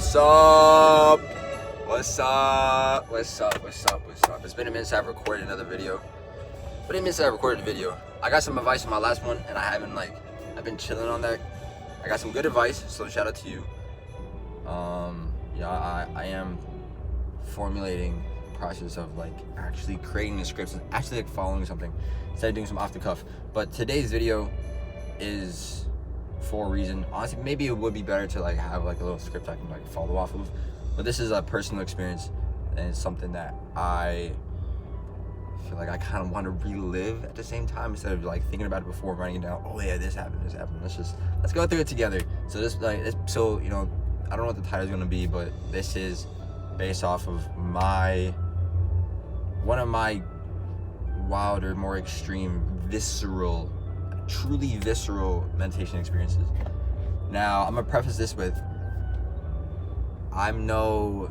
What's up? What's up? What's up? What's up? What's up? It's been a minute since I've recorded another video. But it means I recorded a video. I got some advice in my last one, and I've been chilling on that. I got some good advice, so shout out to you. I am formulating the process of like actually creating the scripts and actually like following something instead of doing some off the cuff. But today's video is for a reason. Honestly, maybe it would be better to like have like a little script I can like follow off of. But this is a personal experience, and it's something that I feel like I kind of want to relive at the same time instead of like thinking about it before writing it down. Oh yeah, this happened. Let's go through it together. So I don't know what the title is gonna be, but this is based off of one of my wilder, more extreme, truly visceral meditation experiences. Now, I'm gonna preface this with, I'm no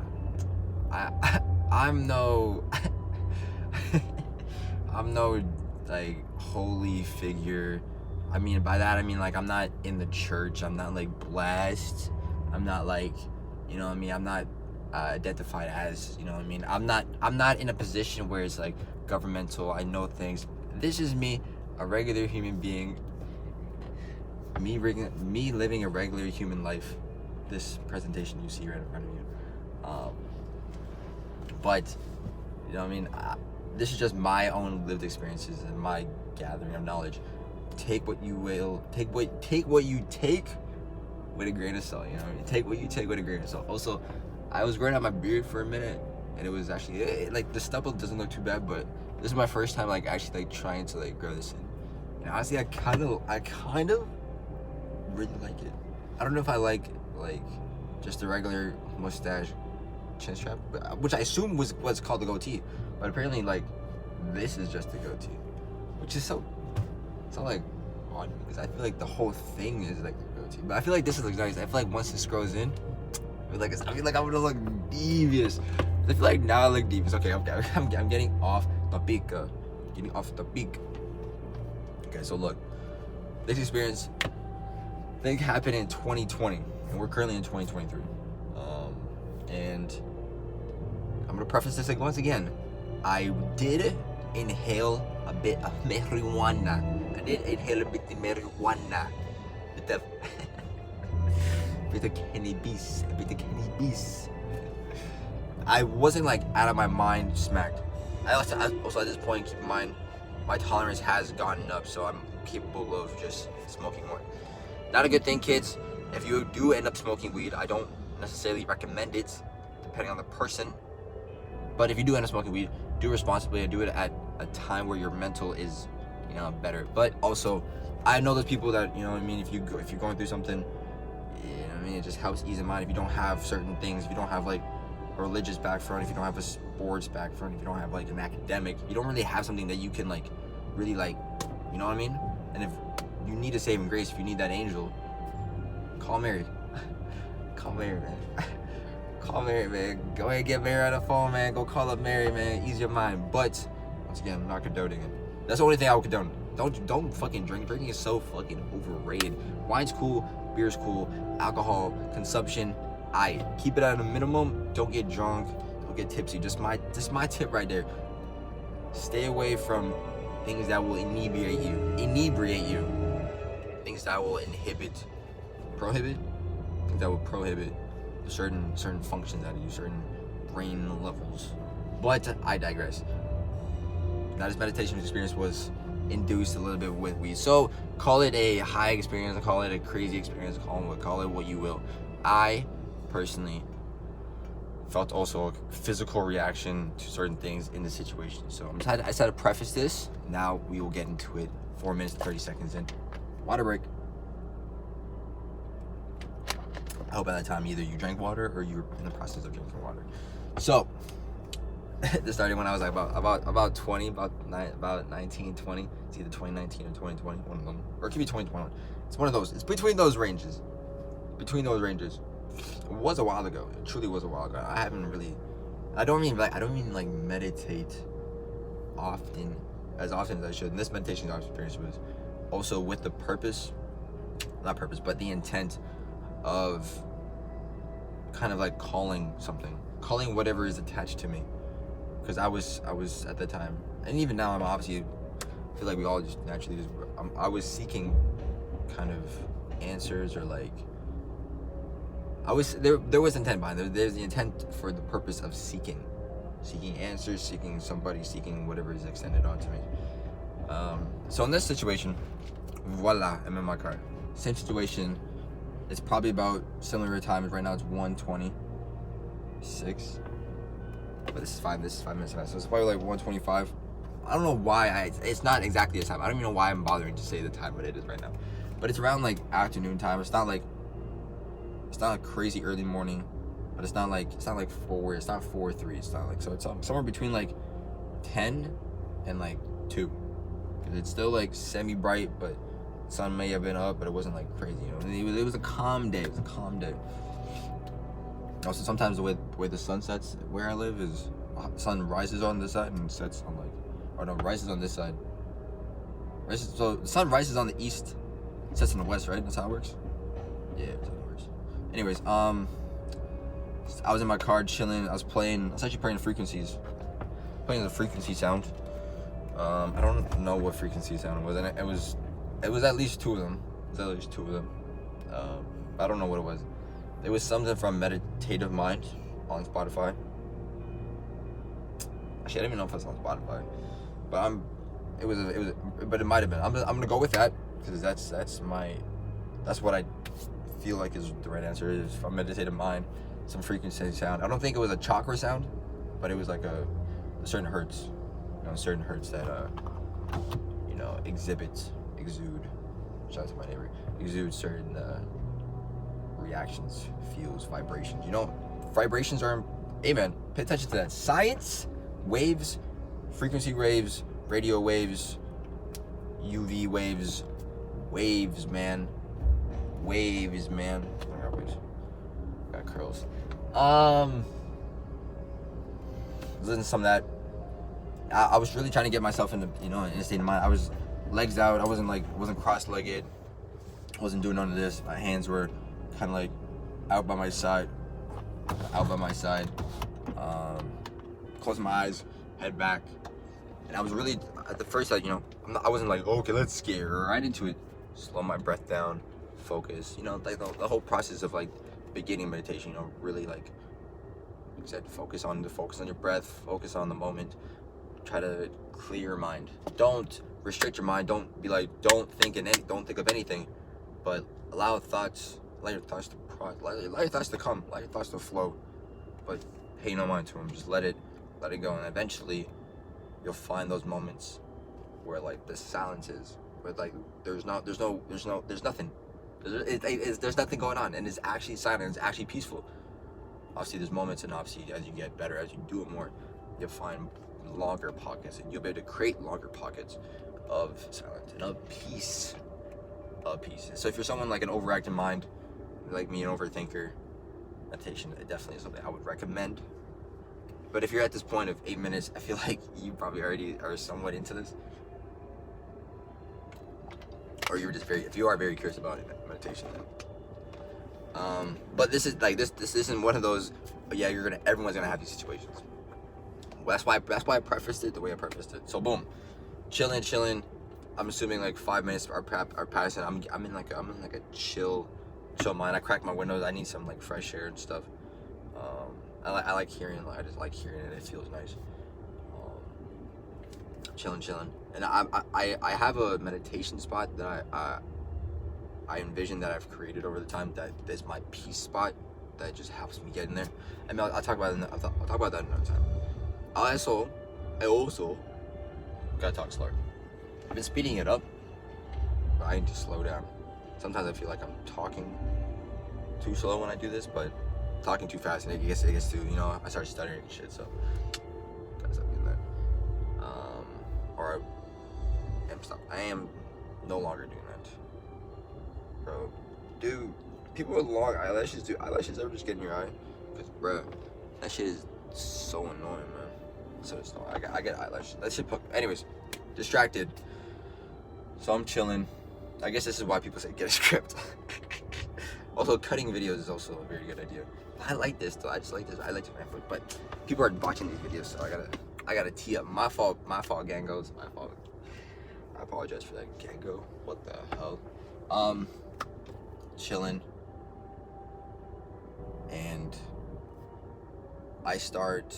like holy figure. I mean, by that I mean like I'm not in the church. I'm not like blessed. I'm not like, you know what I mean? I'm not identified as, you know what I mean? I'm not in a position where it's like governmental. I know things. This is me, a regular human being. Me living a regular human life. This presentation you see right in front of you. But you know what I mean? This is just my own lived experiences and my gathering of knowledge. Take what you will. Take what you take with a grain of salt. You know what I mean? Take what you take with a grain of salt. Also, I was growing out my beard for a minute, and it was actually like the stubble doesn't look too bad, but this is my first time like actually like trying to like grow this in. And honestly, I kind of really like it. I don't know if I like just a regular mustache chin strap, which I assume was what's called the goatee, but apparently like this is just the goatee, which is so like odd because I feel like the whole thing is like the goatee. But I feel like this is like nice. I feel like once this grows in, I feel like I'm gonna look devious. I feel like now I look devious. Okay, I'm getting off the peak. Okay, so look, this experience I think happened in 2020, and we're currently in 2023. And I'm gonna preface this like once again. I did inhale a bit of marijuana. With the cannabis. I wasn't like out of my mind smacked. I also at this point, keep in mind, my tolerance has gotten up, so I'm capable of just smoking more. Not a good thing, kids. If you do end up smoking weed, I don't necessarily recommend it, depending on the person. But if you do end up smoking weed, do responsibly and do it at a time where your mental is, you know, better. But also, I know those people that, you know what I mean, if you're going through something, you know what I mean, it just helps ease the mind. If you don't have certain things, if you don't have like a religious background, if you don't have a sports background, if you don't have like an academic, you don't really have something that you can like really like, you know what I mean? And if you need a saving grace, if you need that angel, call Mary. Call Mary, man. Call Mary, man. Go ahead and get Mary on the phone, man. Go call up Mary, man. Ease your mind. But once again, I'm not condoning it. That's the only thing I would condone. Don't fucking drink. Drinking is so fucking overrated. Wine's cool, beer's cool, alcohol consumption, keep it at a minimum. Don't get drunk, don't get tipsy. Just my tip right there. Stay away from things that will inebriate you. Things that will prohibit certain functions out of you, certain brain levels. But I digress. Now, this meditation experience was induced a little bit with weed. So call it a high experience, call it a crazy experience, call it what you will. I personally felt also a physical reaction to certain things in the situation. So I decided to preface this. Now we will get into it. 4 minutes, 30 seconds in. Water break. I hope at that time either you drank water or you were in the process of drinking water. So this started when I was like about 20, about 19, 20. It's either 2019 or 2020, one of them, or it could be 2021. It's one of those. It's between those ranges. It was a while ago. It truly was a while ago. I don't mean like meditate as often as I should. And this meditation experience was also with the purpose, not purpose, but the intent of kind of like calling whatever is attached to me, because I was at the time, and even now I'm obviously feel like we all just naturally just, I was seeking kind of answers, or like I was there was intent behind it. There's the intent for the purpose of seeking answers, seeking somebody, seeking whatever is extended onto me. So in this situation, voila, I'm in my car. Same situation. It's probably about similar time. Right now it's 1:26, but this is 5 minutes past, so it's probably like 1:25. I don't know why it's not exactly the time. I don't even know why I'm bothering to say the time what it is right now, but it's around like afternoon time. It's not like crazy early morning, but it's not like 4, it's not 4:03, it's not like, so it's somewhere between like 10 and like 2, because it's still like semi bright, but sun may have been up, but it wasn't like crazy, you know. It was a calm day. Also, sometimes the way the sun sets where I live is sun rises on this side and sets on like, or no, rises on this side. So the sun rises on the east, sets on the west, right? That's how it works. Yeah, that's how it works. Anyways, I was in my car chilling. I was actually playing frequencies, playing the frequency sound. I don't know what frequency sound it was, and it was at least 2 of them. I don't know what it was. It was something from Meditative Mind on Spotify. Actually, I don't even know if it's on Spotify, but but it might have been. I'm gonna go with that, because that's what I feel like is the right answer. Is from Meditative Mind, some frequency sound. I don't think it was a chakra sound, but it was like a certain hertz, certain hertz that exude. Shout out to my neighbor. Exude certain reactions, feels, vibrations. Vibrations are, amen. Pay attention to that. Science, waves, frequency waves, radio waves, UV waves, man. Got curls. Listen to some of that. I was really trying to get myself in a state of mind. I was legs out. I wasn't cross-legged. Wasn't doing none of this. My hands were kind of like out by my side. Closing my eyes, head back. And I was really, at the first, I wasn't like, okay, let's get right into it. Slow my breath down, focus. Like the whole process of like beginning meditation. Really like you said, focus on your breath, focus on the moment. Try to clear your mind. Don't restrict your mind. Don't be like, don't think of anything, but allow your thoughts to come, let your thoughts to flow, but pay no mind to them. Just let it go, and eventually you'll find those moments where like the silence is, where like there's nothing. There's nothing going on, and it's actually silent. It's actually peaceful. Obviously, there's moments, and obviously, as you get better, as you do it more, you'll find longer pockets, and you'll be able to create longer pockets of silence and of peace. So if you're someone like an overactive mind, like me, an overthinker, meditation definitely is something I would recommend. But if you're at this point of 8 minutes, I feel like you probably already are somewhat into this, or if you are very curious about meditation. But this is like this isn't one of those. Yeah, everyone's gonna have these situations. Well, that's why I prefaced it the way I prefaced it. So boom, chilling. I'm assuming like 5 minutes are passing. I'm in like a chill mind. I crack my windows. I need some like fresh air and stuff. I like hearing. I just like hearing it. It feels nice. Chilling. And I have a meditation spot that I envision that I've created over the time. That is my peace spot. That just helps me get in there. I mean, I'll talk about it. I'll talk about that another time. I also gotta talk slower. I've been speeding it up, but I need to slow down. Sometimes I feel like I'm talking too slow when I do this, but talking too fast, and it gets too, I start stuttering and shit, so gotta stop doing that. I am no longer doing that. Bro, dude, people with long eyelashes, do eyelashes ever just get in your eye? Because, bro, that shit is so annoying, man. So it's annoying. I get eyelashes. That shit, anyways, distracted. So I'm chilling. I guess this is why people say get a script. Also, cutting videos is also a very good idea. I like this though. I just like this. I like to ramp up. But people are watching these videos, so I gotta tee up. My fault, gangos. My fault. I apologize for that, gango. What the hell? Chilling. And I start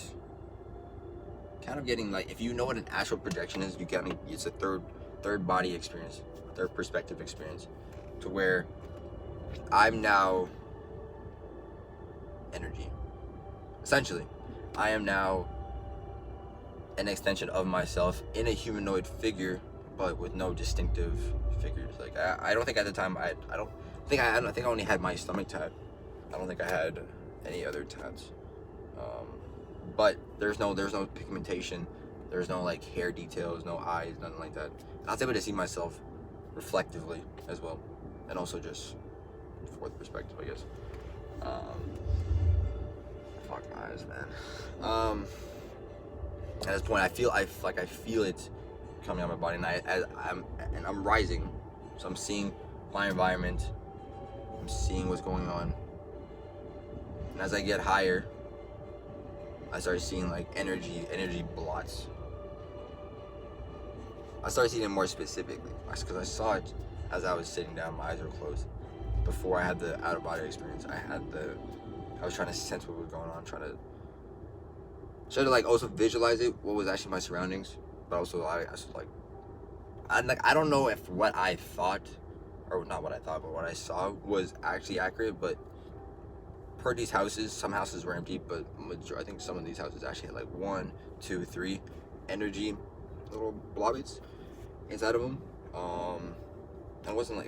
kind of getting like, if you know what an astral projection is, it's a third body experience, third perspective experience, to where I'm now energy. Essentially, I am now an extension of myself in a humanoid figure, but with no distinctive figures. Like I don't think at the time I think I only had my stomach tat. I don't think I had any other tats. But there's no pigmentation. There's no like hair details, no eyes, nothing like that. And I was able to see myself reflectively as well, and also just fourth perspective, I guess. Fuck my eyes, man. At this point, I feel it coming out of my body, and I'm rising, so I'm seeing my environment. I'm seeing what's going on, and as I get higher, I started seeing like energy blots. I started seeing it more specifically because I saw it as I was sitting down. My eyes were closed. Before I had the out of body experience, I was trying to sense what was going on, trying to like also visualize it, what was actually my surroundings, but also I was like, I don't know if what I thought, or not what I thought, but what I saw was actually accurate. But per these houses, some houses were empty, but I think some of these houses actually had like 1, 2, 3 energy little blobbies inside of them. And it wasn't like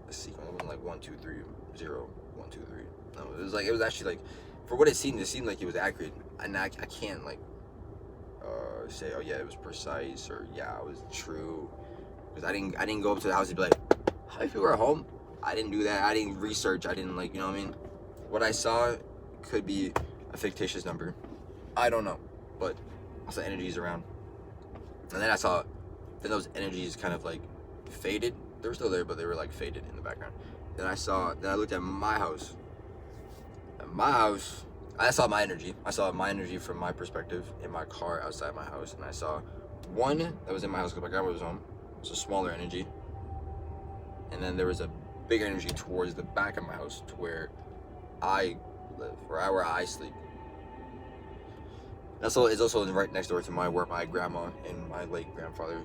a sequence. It wasn't like 1, 2, 3, 0, 1, 2, 3. No, it was actually like, for what it seemed like it was accurate. And I can't like say, oh yeah, it was precise, or yeah, it was true, because I didn't go up to the house and be like, how do you feel at home? I didn't do that. I didn't research. I didn't like, you know what I mean? What I saw could be a number. I don't know, but I saw energies around, and then those energies kind of like faded. They were still there, but they were like faded in the background. Then I looked at my house. I saw my energy. I saw my energy from my perspective in my car outside my house, and I saw one that was in my house because my grandma was home. It was a smaller energy, and then there was a bigger energy towards the back of my house, to where I live, where I sleep. It's also right next door to where my grandma and my late grandfather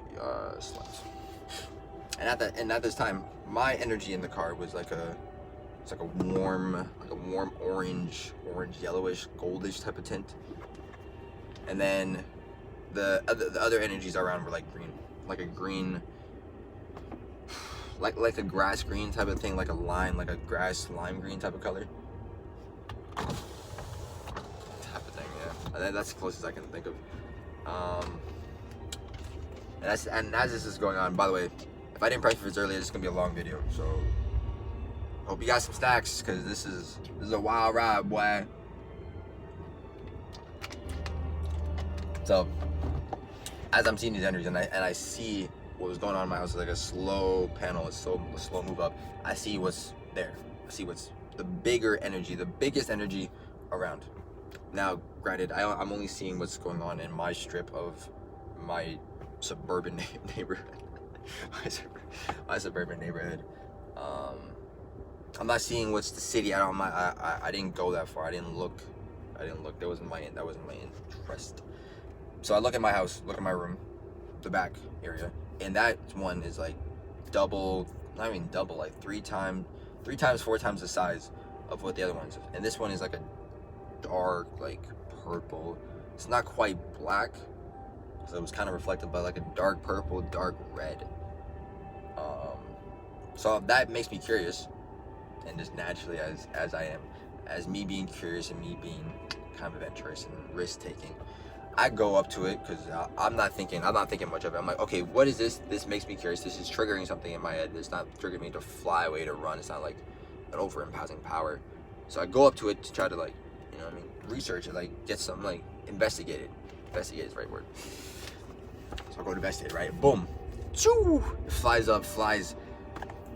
slept. And at this time, my energy in the car was like a warm orange, yellowish, goldish type of tint. And then the other energies around were like green, like a green, like a grass green type of thing, like a grass lime green type of color. Type of thing, yeah. That's the closest I can think of. And as this is going on, by the way, if I didn't press for this earlier, this is gonna be a long video, so hope you got some snacks, because this is a wild ride, boy. So as I'm seeing these energies, and I see what was going on in my house, like a slow panel, a slow move up. I see what's there. I see what's the bigger energy, the biggest energy around. Now, granted, I'm only seeing what's going on in my strip of my suburban neighborhood. my suburban neighborhood. I'm not seeing what's the city. I didn't go that far. I didn't look. That wasn't my interest. So I look at my house, look at my room, the back area, and that one is like double, not even double, like 4 times the size of what the other ones is. And this one is like a dark, like purple. It's not quite black, so it was kind of reflected by like a dark purple, dark red. So that makes me curious, and just naturally, as I am, as me being curious and me being kind of adventurous and risk taking, I go up to it because I'm not thinking much of it. I'm like, okay, what is this? This makes me curious. This is triggering something in my head. It's not triggering me to fly away, to run. It's not like an over-imposing power. So I go up to it to try to, like, you know what I mean, research it, like get something, like investigate it. Investigate is the right word. So I go to investigate, right? Boom. Choo! It flies up,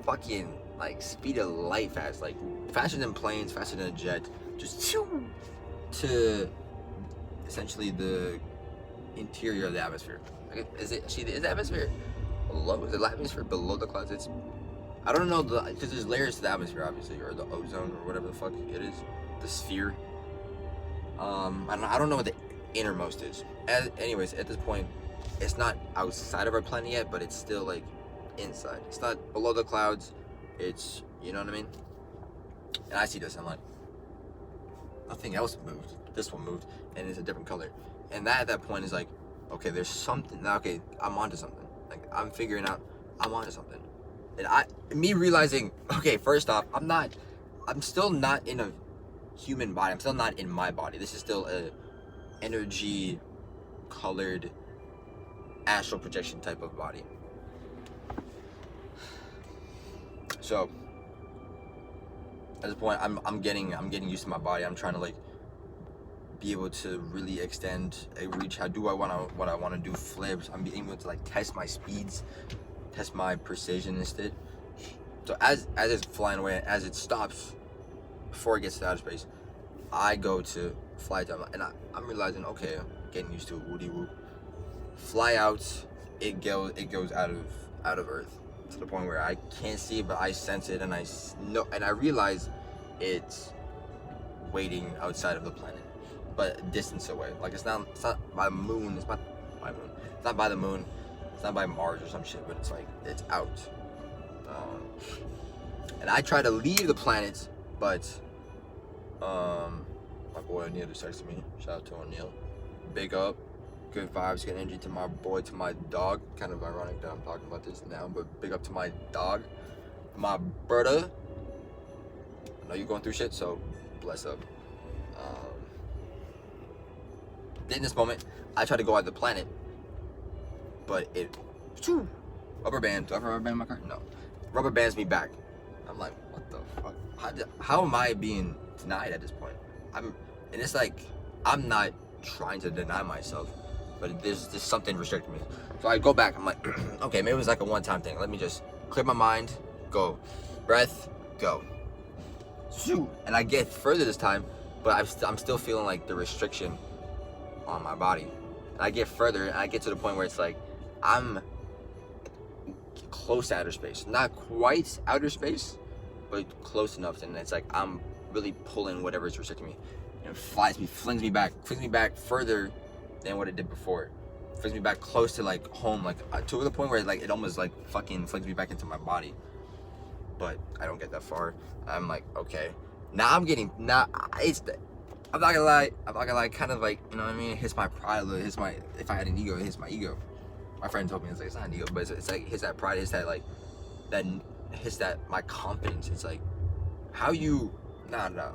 fucking like speed of light fast, like faster than planes, faster than a jet, just to essentially the interior of the atmosphere. Is the atmosphere below? Is the atmosphere below the clouds? I don't know, because there's layers to the atmosphere, obviously, or the ozone, or whatever the fuck it is, the sphere. I don't know what the innermost is. Anyways, at this point, it's not outside of our planet yet, but it's still like inside. It's not below the clouds. It's, you know what I mean? And I see this, I'm like, nothing else moved. This one moved, and it's a different color. And that at that point is like, okay, there's something. Okay, I'm onto something. Like, I'm figuring out I'm onto something. And me realizing, okay, first off, I'm still not in a human body. I'm still not in my body. This is still a energy colored astral projection type of body. So at this point, I'm getting used to my body. I'm trying to like be able to really extend a reach. What I want to do, flips. I'm being able to like test my speeds, test my precision instead. So as it's flying away, as it stops before it gets to outer space, I go to fly down, and I'm realizing, okay, I'm getting used to it, woody woo. Fly out, it goes out of Earth to the point where I can't see it, but I sense it, and I know, and I realize it's waiting outside of the planet, but distance away. Like it's not by the moon. It's not by moon. It's not by the moon. It's not by Mars or some shit. But it's like it's out. And I try to leave the planet, but my boy O'Neal just texted me. Shout out to O'Neal. Big up. Good vibes, good energy to my boy, to my dog. Kind of ironic that I'm talking about this now, but big up to my dog, my brother. I know you're going through shit, so bless up. In this moment, I try to go out the planet, but it rubber band. Do I have a rubber band in my car? No. Rubber bands me back. I'm like, what the fuck? How am I being denied at this point? And it's like, I'm not trying to deny myself, but there's something restricting me. So I go back. I'm like, okay, maybe it was like a one-time thing. Let me just clear my mind. Go, breath, go. And I get further this time, but I'm still feeling like the restriction on my body. And I get further, and I get to the point where it's like I'm close to outer space. Not quite outer space, but close enough. And it's like I'm really pulling whatever is restricting me. And it flings me back further than what it did before. Flings me back close to like home, like to the point where like it almost like fucking flings me back into my body. But I don't get that far. I'm like, okay. I'm not gonna lie, kind of like, you know what I mean? It hits my pride a little. If I had an ego, it hits my ego. My friend told me, it's like, it's not an ego, but it's like, hits that pride, hits that, like, my confidence. It's like, how you,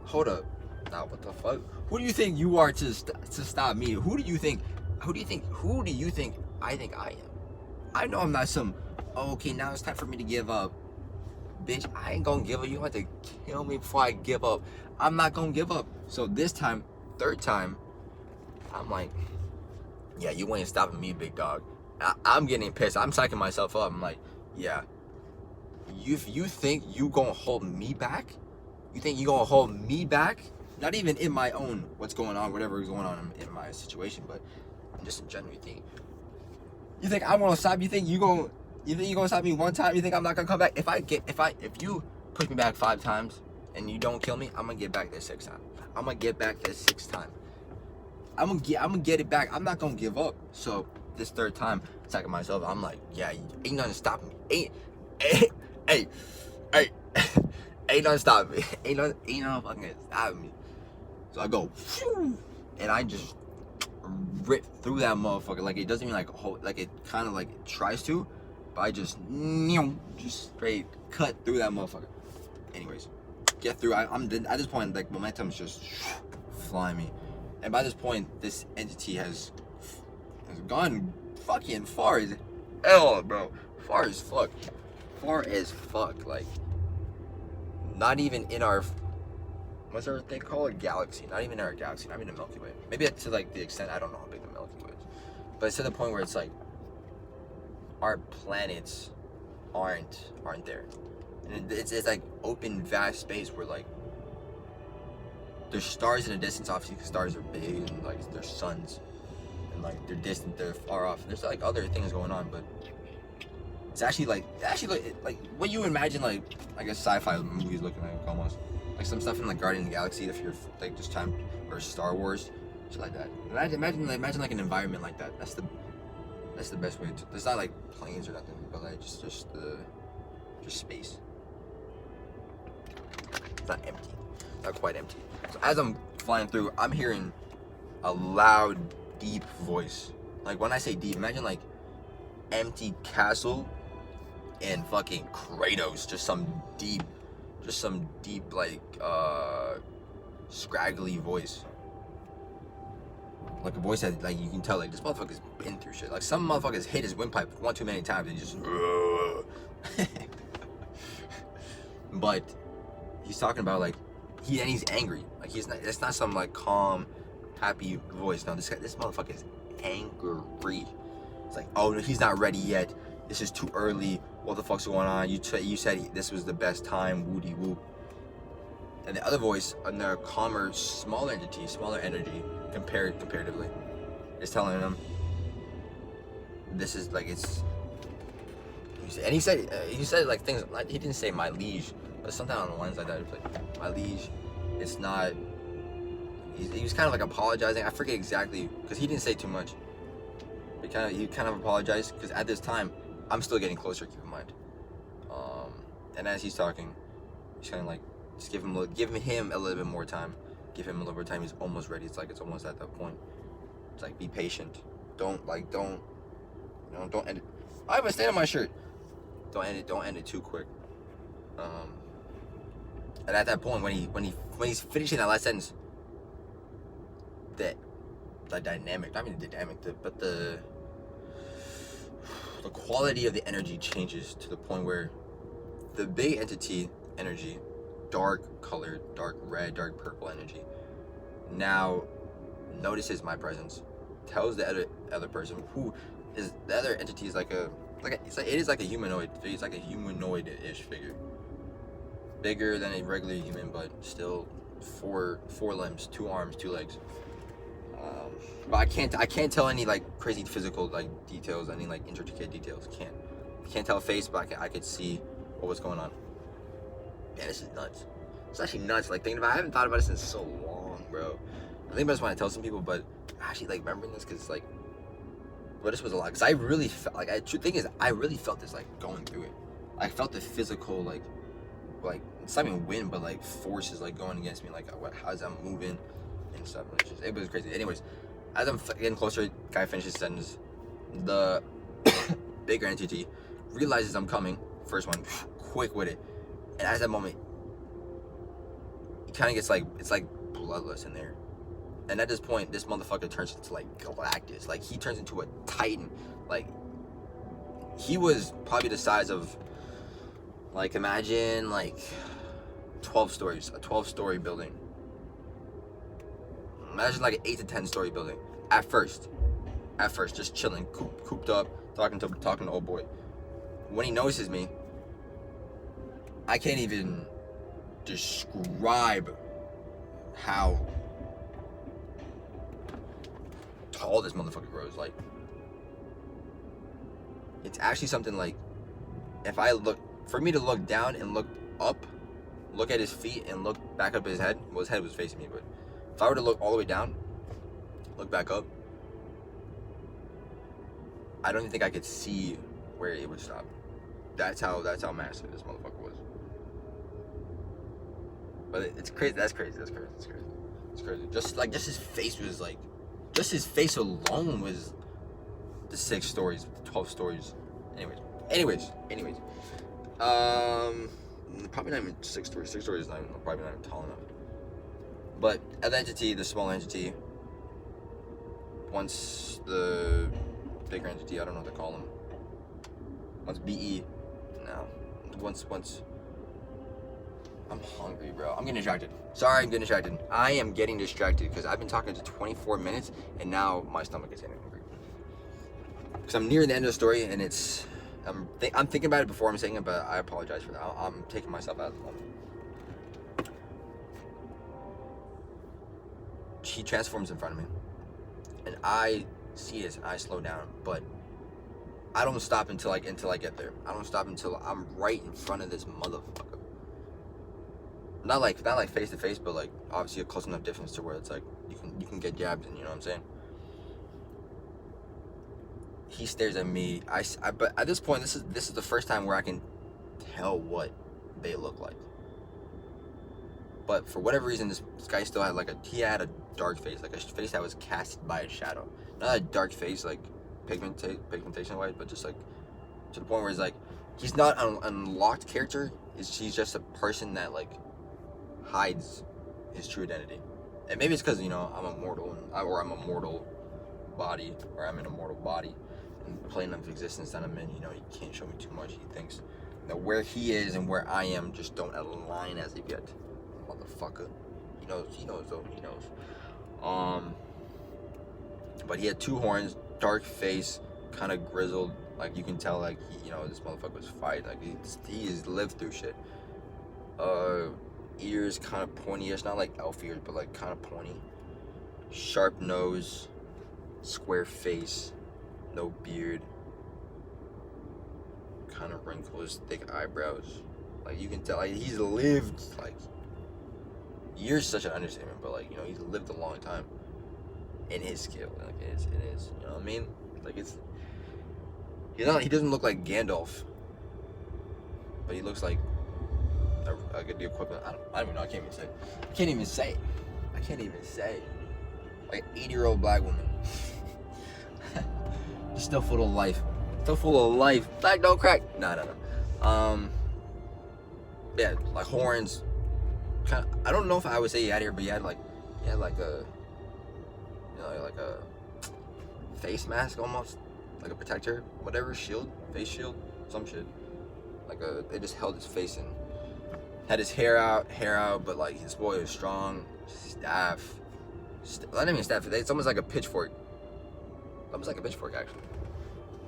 hold up. What the fuck? Who do you think you are to stop me? Who do you think I think I am? I know I'm not some, okay, now it's time for me to give up. Bitch, I ain't gonna give up. You have to kill me before I give up. I'm not gonna give up. So this time, third time, I'm like, yeah, you ain't stopping me, big dog. I'm getting pissed. I'm psyching myself up. I'm like, yeah, you think you gonna hold me back? You think you gonna hold me back? Not even in my own, what's going on, whatever is going on in my situation, but just in general, you think I wanna stop? You think you gonna stop me one time? You think I'm not gonna come back? If you push me back 5 times and you don't kill me, I'm gonna get back that 6th time. I'm gonna get back that 6th time. I'm gonna get it back. I'm not gonna give up. So this 3rd time, attacking myself, I'm like, yeah, ain't nothing stopping me. Ain't nothing stopping me. Ain't nothing fucking stopping me. So I go, and I just rip through that motherfucker. Like it doesn't even like hold, like it kind of like it tries to, but I just straight cut through that motherfucker. Anyways, get through. I'm at this point, like momentum's just flying me, and by this point, this entity has gone fucking far as hell, bro. Far as fuck. Like not even in our, what's our thing called, galaxy? Not even in our galaxy. Not even the Milky Way. Maybe to like the extent, I don't know how big the Milky Way is, but it's to the point where it's like our planets aren't there, and it's like open vast space where like there's stars in the distance, obviously, because stars are big and like there's suns, and like they're distant, they're far off. There's like other things going on, but it's actually like what you imagine like I guess sci-fi movies looking like almost like some stuff in like Guardian of the Galaxy if you're like just time or Star Wars, shit like that. Imagine like an environment like that. That's the best way to. It's not like planes or nothing, but like just space. It's not empty. Not quite empty. So as I'm flying through, I'm hearing a loud, deep voice. Like when I say deep, imagine like empty castle and fucking Kratos. Just some deep like scraggly voice. Like a voice that like you can tell like this motherfucker's been through shit. Like some motherfuckers hit his windpipe one too many times and just but he's talking about like he's angry. Like it's not some like calm, happy voice. No, this motherfucker is angry. It's like, oh no, he's not ready yet. This is too early. What the fuck's going on? You said this was the best time. Woody whoop. And the other voice, another calmer, smaller energy, comparatively, is telling him this is like it's. And he said like things like he didn't say my liege, but something on the lines like that. It's like my liege, it's not. He was kind of like apologizing. I forget exactly because he didn't say too much. He kind of apologized because at this time I'm still getting closer. Keep in mind. And as he's talking, he's kind of like just give him a little bit more time. Give him a little bit of time. He's almost ready. It's almost at that point. It's like be patient. Don't end it. I have a stain on my shirt. Don't end it too quick. And at that point when he's finishing that last sentence, the dynamic, not even the dynamic, but the quality of the energy changes to the point where the big entity energy, dark colored, dark red, dark purple energy, now notices my presence, tells the other person who is the other entity is it is like a humanoid. It's like a humanoid-ish figure, bigger than a regular human, but still four limbs, 2 arms, 2 legs. But I can't tell any like crazy physical like details, any like intricate details. Can't tell face, but I could see what was going on. Man, this is nuts. It's actually nuts. Like thinking about, I haven't thought about it since so long, bro. I think I just want to tell some people, but actually like remembering this because like, well, this was a lot. Because I really felt like the thing is I really felt this like going through it. I felt the physical like it's not even wind, but like forces like going against me. Like how's I'm moving and stuff. It was crazy. Anyways, as I'm getting closer, guy finishes his sentence. The bigger entity realizes I'm coming. First one, quick with it. And at that moment, it kind of gets like, it's like bloodless in there. And at this point, this motherfucker turns into like Galactus. Like he turns into a Titan. Like he was probably the size of, like imagine like 12 stories, a 12-story building. Imagine like an 8 to 10 story building. At first, just chilling, cooped up, talking to old boy. When he notices me, I can't even describe how tall this motherfucker grows. Like, it's actually something like, for me to look down and look up, look at his feet and look back up his head. Well, his head was facing me, but if I were to look all the way down, look back up, I don't even think I could see where it would stop. That's how massive this motherfucker was. But it's crazy. That's crazy. Just his face was like, just his face alone was the 6 stories, 12 stories. Anyways. Probably not even 6 stories. 6 stories is probably not even tall enough. But the small entity, once the bigger entity, I don't know what to call them. Once I'm hungry, bro. I'm getting distracted. Sorry, I'm getting distracted. I am getting distracted because I've been talking to 24 minutes and now my stomach is getting hungry. Because I'm near the end of the story and I'm thinking about it before I'm saying it, but I apologize for that. I'm taking myself out of the moment. he transforms in front of me, and I see this, and I slow down, but I don't stop until I get there. I don't stop until I'm right in front of this motherfucker. Not like face to face, but like obviously a close enough distance to where it's like you can get jabbed in. You know what I'm saying? He stares at me. But at this point, this is the first time where I can tell what they look like. But for whatever reason, this guy still had he had a dark face, like a face that was casted by a shadow. Not a dark face like pigmentation wise, but just like to the point where it's like he's not an unlocked character. He's just a person that like hides his true identity. And maybe it's because I'm a mortal, or I'm a mortal body, or I'm in a mortal body, and the plane of existence that I'm in. He can't show me too much. He thinks that where he is and where I am just don't align as of yet. Motherfucker. He knows though. He knows. But he had 2 horns, dark face, kind of grizzled. Like you can tell, like this motherfucker was fighting. Like he has lived through shit. Ears kind of pointy-ish, not like elf ears, but like kind of pointy. Sharp nose, square face, no beard. Kind of wrinkles, thick eyebrows. Like you can tell, like he's lived like. Years such an understatement, but like he's lived a long time in his skill. Like it is, you know what I mean? Like he doesn't look like Gandalf, but he looks like the equivalent. I don't even know. I can't even say. Like an 80-year-old black woman. Still full of life. Black don't crack. No. Yeah, like horns. I don't know if I would say he had here, but he had like a like a face mask almost, like a protector, whatever, face shield, some shit. They just held his face in. Had his hair out, but like his boy was strong. Staff. Not even staff. It's almost like a pitchfork. Almost like a pitchfork, actually.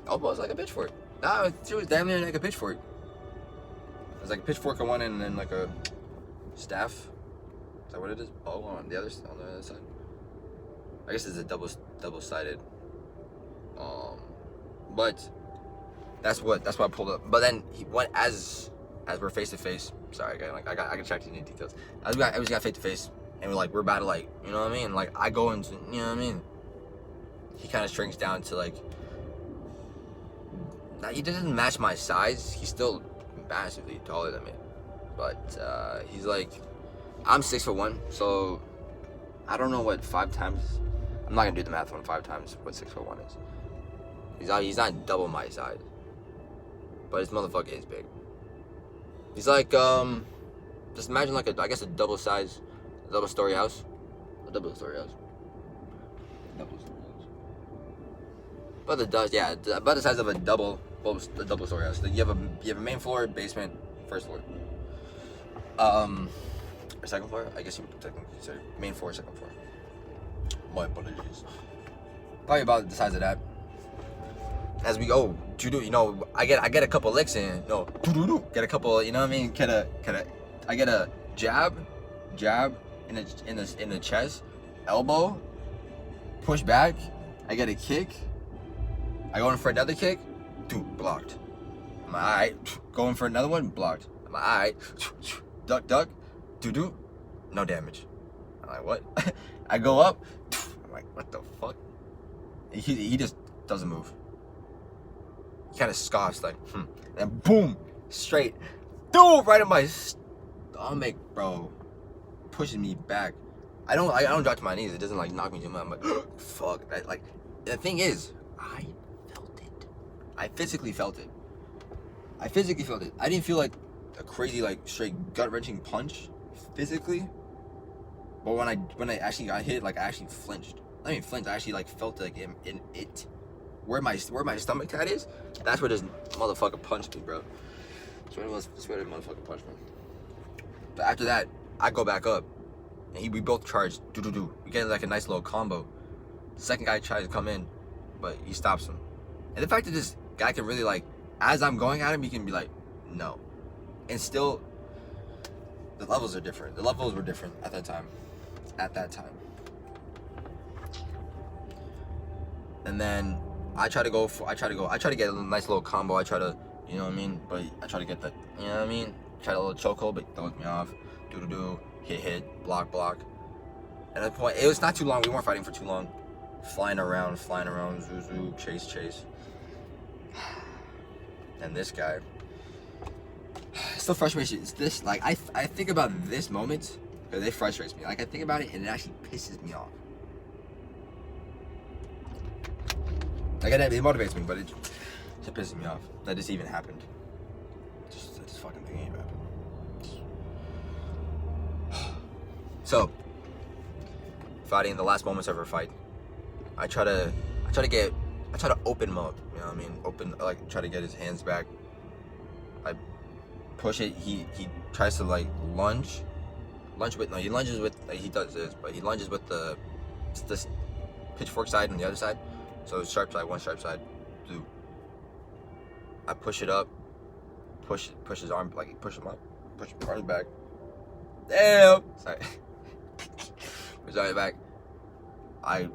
Almost like a pitchfork. Nah, it was damn near like a pitchfork. It was like a pitchfork on one end, and then like a staff. Is that what it is? Bow on the other side. I guess it's a double-sided. But that's what I pulled up. But then he went as we're face to face. Sorry, I can check these details. As we got face to face, and we're about to you know what I mean? Like I go into, you know what I mean? He kind of shrinks down to like. Now he doesn't match my size. He's still massively taller than me. But he's like, I'm 6'1", so I don't know what 5 times. I'm not gonna do the math on 5 times what 6'1" is. He's not double my size, but his motherfucker is big. He's like just imagine like a double story house. But about the size of a double story house. Like you have a main floor, basement, first floor. Or second floor? I guess you would technically consider main floor, second floor. My apologies. Probably about the size of that. As we go, I get a couple licks in. Get a couple. You know what I mean? I get a jab in the chest, elbow, push back. I get a kick. I go in for another kick. Blocked. Am I alright? Going for another one. Blocked. Am I alright? Duck. No damage. I'm like, what? I go up. I'm like, what the fuck? He just doesn't move. He kind of scoffs like, and boom, straight, right in my stomach, bro. Pushes me back. I don't drop to my knees. It doesn't like knock me to my. I'm like, fuck. The thing is, I felt it. I physically felt it. I didn't feel like a crazy like straight gut wrenching punch physically. But when I actually got hit, like I actually flinched. I mean flinched. I actually like felt like in it. Where my stomach pad is, that's where this motherfucker punched me, bro. That's where the motherfucker punched me. But after that, I go back up, and we both charge. We get like a nice little combo. The second guy tries to come in, but he stops him. And the fact that this guy can really like, as I'm going at him, he can be like, no. And still, the levels are different. The levels were different at that time. And then I try to get a nice little combo. I try to, you know what I mean? But I try to get the, you know what I mean? Try a little chokehold, but he throws me off. Do, hit, block. And at the point, it was not too long. We weren't fighting for too long. Flying around, zoo, chase. And this guy, still frustrates me. It's this, like, I think about this moment, because it frustrates me. Like, I think about it, and it actually pisses me off. Like, it motivates me, but it pisses me off that this even happened. Just this fucking thing ain't happened. So, fighting in the last moments of our fight, I try to open him up, you know what I mean? Try to get his hands back. I push it. He tries to like lunge with, no, he lunges with, like, he does this, but he lunges with this pitchfork side and the other side. So sharp side, one sharp side, do. I push it up, push his arm, like push him up, push his arm back. Damn! Sorry. Push his arm back. I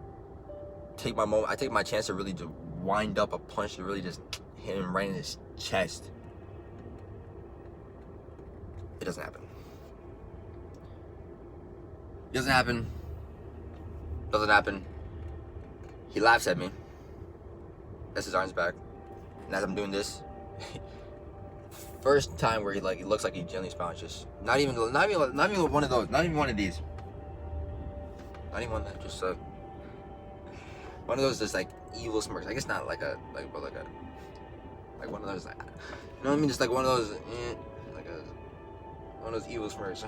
take my chance to really just wind up a punch to really just hit him right in his chest. It doesn't happen. Doesn't happen. He laughs at me. That's his arms back. And as I'm doing this, first time where he looks like he gently smiles, just not even one of those, not even one of these. Not even one that, just one of those just like evil smirks. I guess not like one of those, like, you know what I mean? Just like one of those, one of those evil smirks.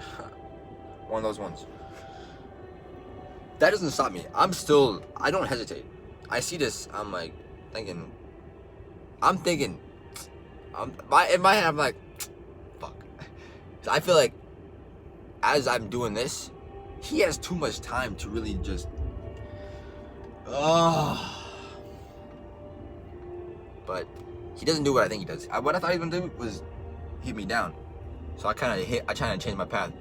One of those ones. That doesn't stop me. I don't hesitate. I see this, I'm thinking, in my head, I'm like, fuck. So I feel like as I'm doing this, he has too much time to really just, but he doesn't do what I think he does. What I thought he was gonna do was hit me down. So I try to change my path.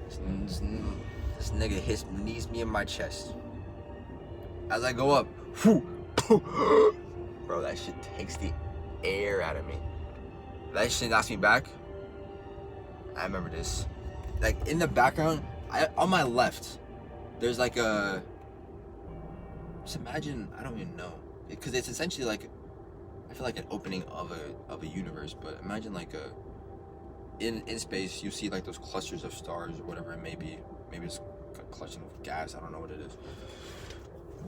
This nigga knees me in my chest. As I go up, bro, that shit takes the air out of me. That shit knocks me back. I remember this. Like, in the background, on my left, there's like a, just imagine, I don't even know, because it's essentially like, I feel like an opening of a universe, but imagine like in space, you see like those clusters of stars or whatever it may be. Maybe it's a cluster of gas, I don't know what it is.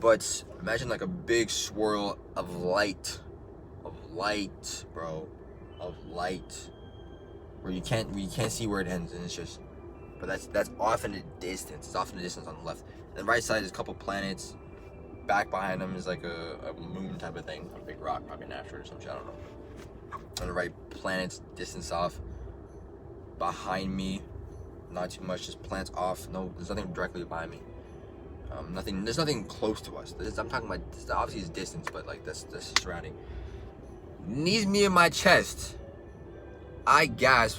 But imagine like a big swirl of light, bro, where you can't see where it ends, and it's just, but that's off in the distance. It's off in the distance on the left. And the right side is a couple planets. Back behind them is like a moon type of thing, a big rock, probably an asteroid or some shit, I don't know. On the right, planets distance off. Behind me, not too much, just planets off. No, there's nothing directly behind me. There's nothing close to us. I'm talking about, obviously it's distance, but like that's surrounding. Knees me in my chest. I gasp.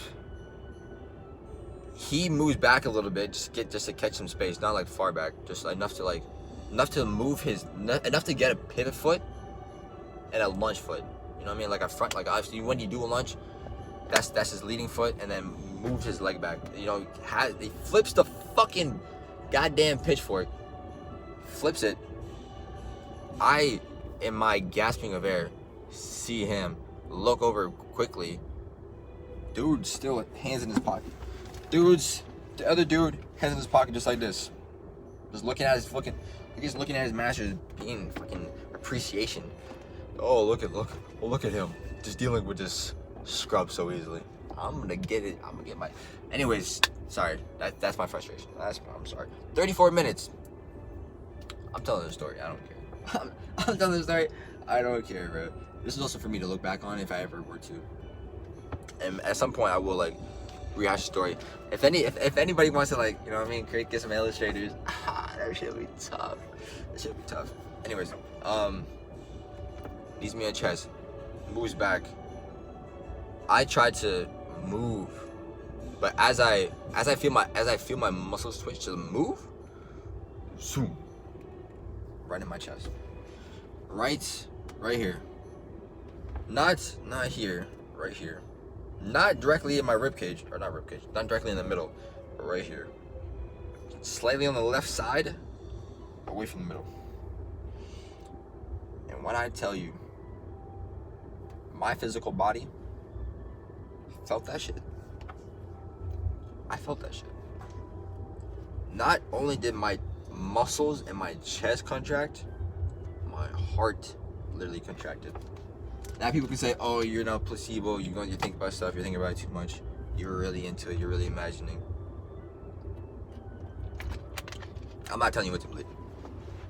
He moves back a little bit, just to catch some space, not like far back, just enough to move enough to get a pivot foot and a lunge foot. You know what I mean? Like a front, like obviously when you do a lunge, that's his leading foot, and then moves his leg back. You know, he flips the fucking goddamn pitchfork. Flips it. I, in my gasping of air, see him look over quickly. Dude still hands in his pocket. The other dude, hands in his pocket just like this. Just looking at his master's being fucking appreciation. Oh, look at him. Just dealing with this scrub so easily. I'm gonna get my, anyways, sorry. That's my frustration. I'm sorry. 34 minutes. I'm telling the story. I don't care. I'm telling the story. I don't care, bro. This is also for me to look back on if I ever were to. And at some point, I will like rehash the story. If anybody wants to, like, you know what I mean, get some illustrators, that shit would be tough. Anyways, knees me in the chest, moves back. I tried to move, but as I feel my muscles twitch to move, zoom, right in my chest. Right here. Not here, right here. Not directly in my rib cage, or not rib cage, not directly in the middle, but right here. Slightly on the left side, away from the middle. And when I tell you, my physical body felt that shit. I felt that shit. Not only did my muscles and my chest contract, my heart literally contracted. Now people can say, oh, you're not placebo, you think about stuff, you're thinking about it too much, you're really into it, you're really imagining. I'm not telling you what to believe.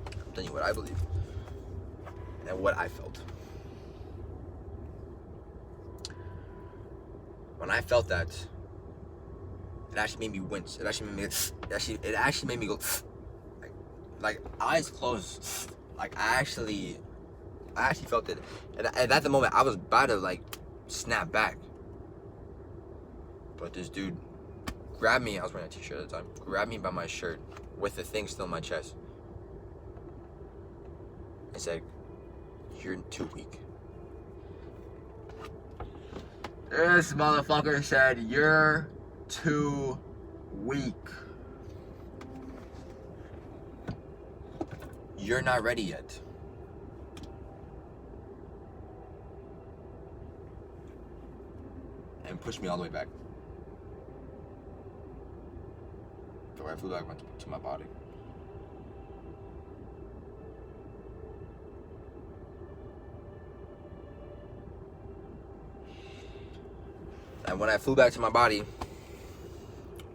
I'm telling you what I believe. And what I felt. When I felt that, it actually made me wince. It actually made me go like eyes closed. Like I actually felt it. And at the moment I was about to like snap back. But this dude grabbed me, I was wearing a t-shirt at the time, grabbed me by my shirt with the thing still in my chest. And said, "You're too weak." This motherfucker said, "You're too weak. You're not ready yet." And pushed me all the way back. So I flew back to my body. And when I flew back to my body,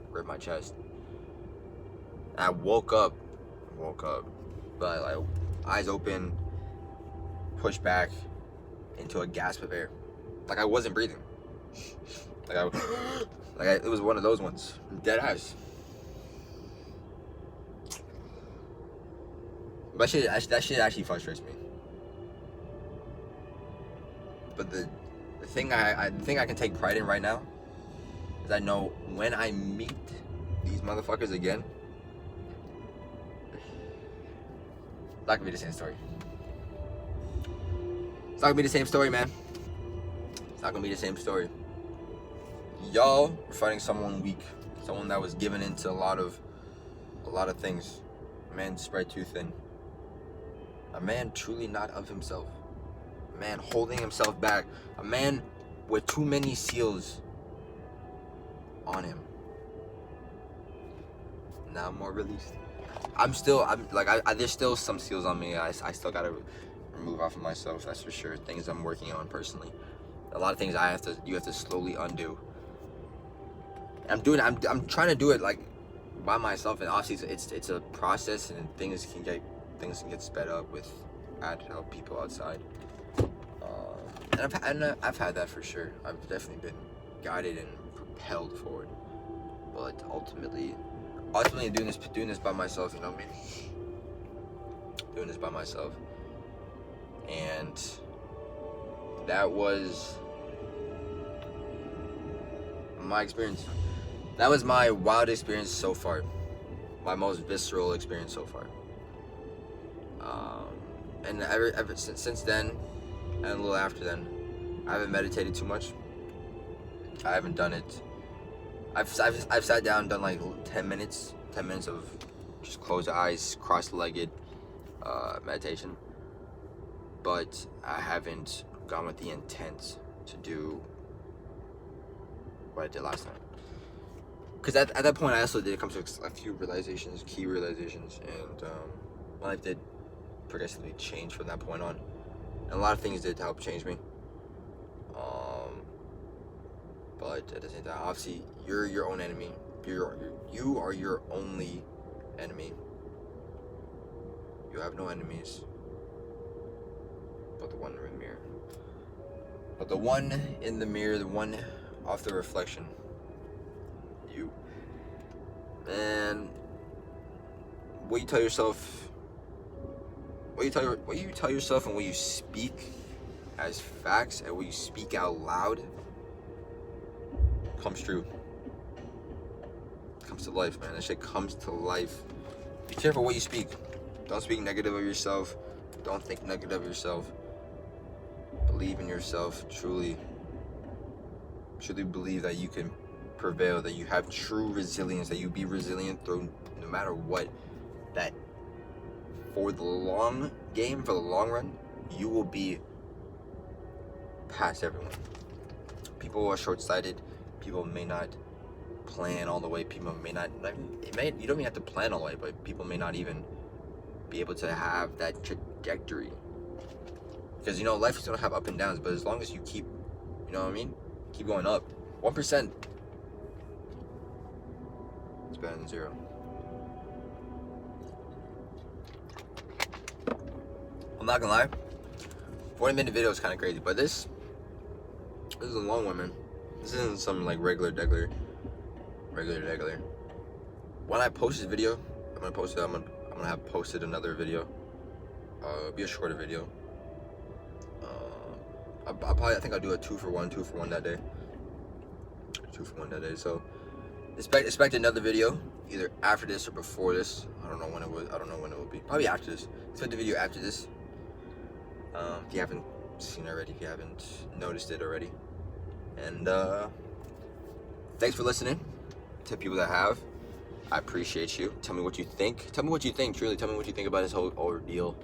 ripped my chest. I woke up, but like eyes open, pushed back into a gasp of air, like I wasn't breathing. It was one of those ones, dead eyes. But that shit actually frustrates me. But the thing I can take pride in right now is I know when I meet these motherfuckers again, it's not gonna be the same story. It's not gonna be the same story, man. It's not gonna be the same story. Y'all were fighting someone weak, someone that was given into a lot of things. A man spread too thin. A man truly not of himself. A man holding himself back. A man with too many seals on him. Now more released. There's still some seals on me. I still gotta remove off of myself. That's for sure. Things I'm working on personally. A lot of things you have to slowly undo. I'm trying to do it like by myself, and obviously it's a process, and things can get sped up with added help, people outside. And I've had that for sure. I've definitely been guided and propelled forward. But ultimately doing this by myself, you know what I mean? Doing this by myself. And that was my experience. That was my wild experience so far. My most visceral experience so far. And ever since then, and a little after then, I haven't meditated too much. I haven't done it. I've sat down and done like 10 minutes of just closed eyes, cross-legged meditation. But I haven't gone with the intent to do what I did last time. Because at that point, I also did come to a few key realizations, and my life did progressively change from that point on. And a lot of things did help change me. But at the same time, obviously, you're your own enemy. You are your only enemy. You have no enemies but the one in the mirror. But the one in the mirror, the one off the reflection, you. And what you tell yourself, what you tell yourself, and what you speak as facts, and what you speak out loud comes true. It comes to life, man. That shit comes to life. Be careful what you speak. Don't speak negative of yourself. Don't think negative of yourself. Believe in yourself. Truly believe that you can prevail, that you have true resilience, that you be resilient through no matter what. That for the long game, for the long run, you will be past everyone. People are short-sighted. People may not plan all the way. People may not, you don't even have to plan all the way, but people may not even be able to have that trajectory. Because, life is going to have up and downs, but as long as you keep, keep going up, 1%, it's better than 0. I'm not gonna lie, 40-minute video is kind of crazy, but this is a long one, man. This isn't some like regular degular. When I post this video, I'm gonna have posted another video. It'll be a shorter video. I think I'll do a 2 for 1 that day. 2 for 1 that day. So expect another video either after this or before this. I don't know when it will be. Probably after this. Expect the video after this. If you haven't seen it already, if you haven't noticed it already. And thanks for listening to people that have. I appreciate you. Tell me what you think. Truly, tell me what you think about this whole ordeal.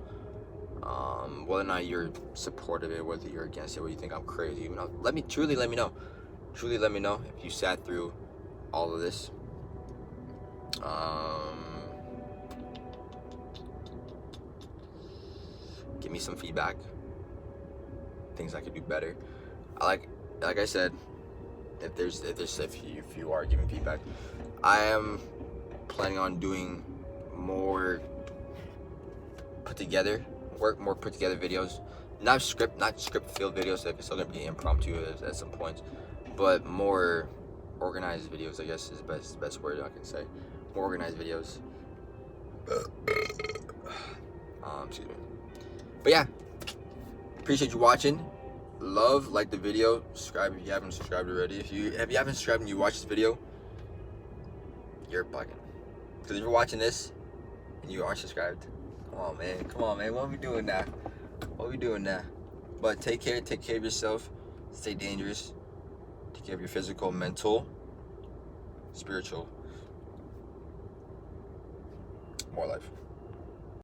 Whether or not you're supportive of it, whether you're against it, whether you think I'm crazy. Let me know. Truly let me know if you sat through all of this. Give me some feedback. Things I could do better. Like I said, if you are giving feedback, I am planning on doing more put together videos. Not script filled videos. Like it's still gonna be impromptu at some points, but more organized videos, I guess is the best word I can say. More organized videos. Excuse me. But yeah, appreciate you watching. Like the video. Subscribe if you haven't subscribed already. If you haven't subscribed and you watch this video, you're bugging. Because if you're watching this and you aren't subscribed, come on, man. What are we doing now? But take care of yourself. Stay dangerous. Take care of your physical, mental, spiritual. More life.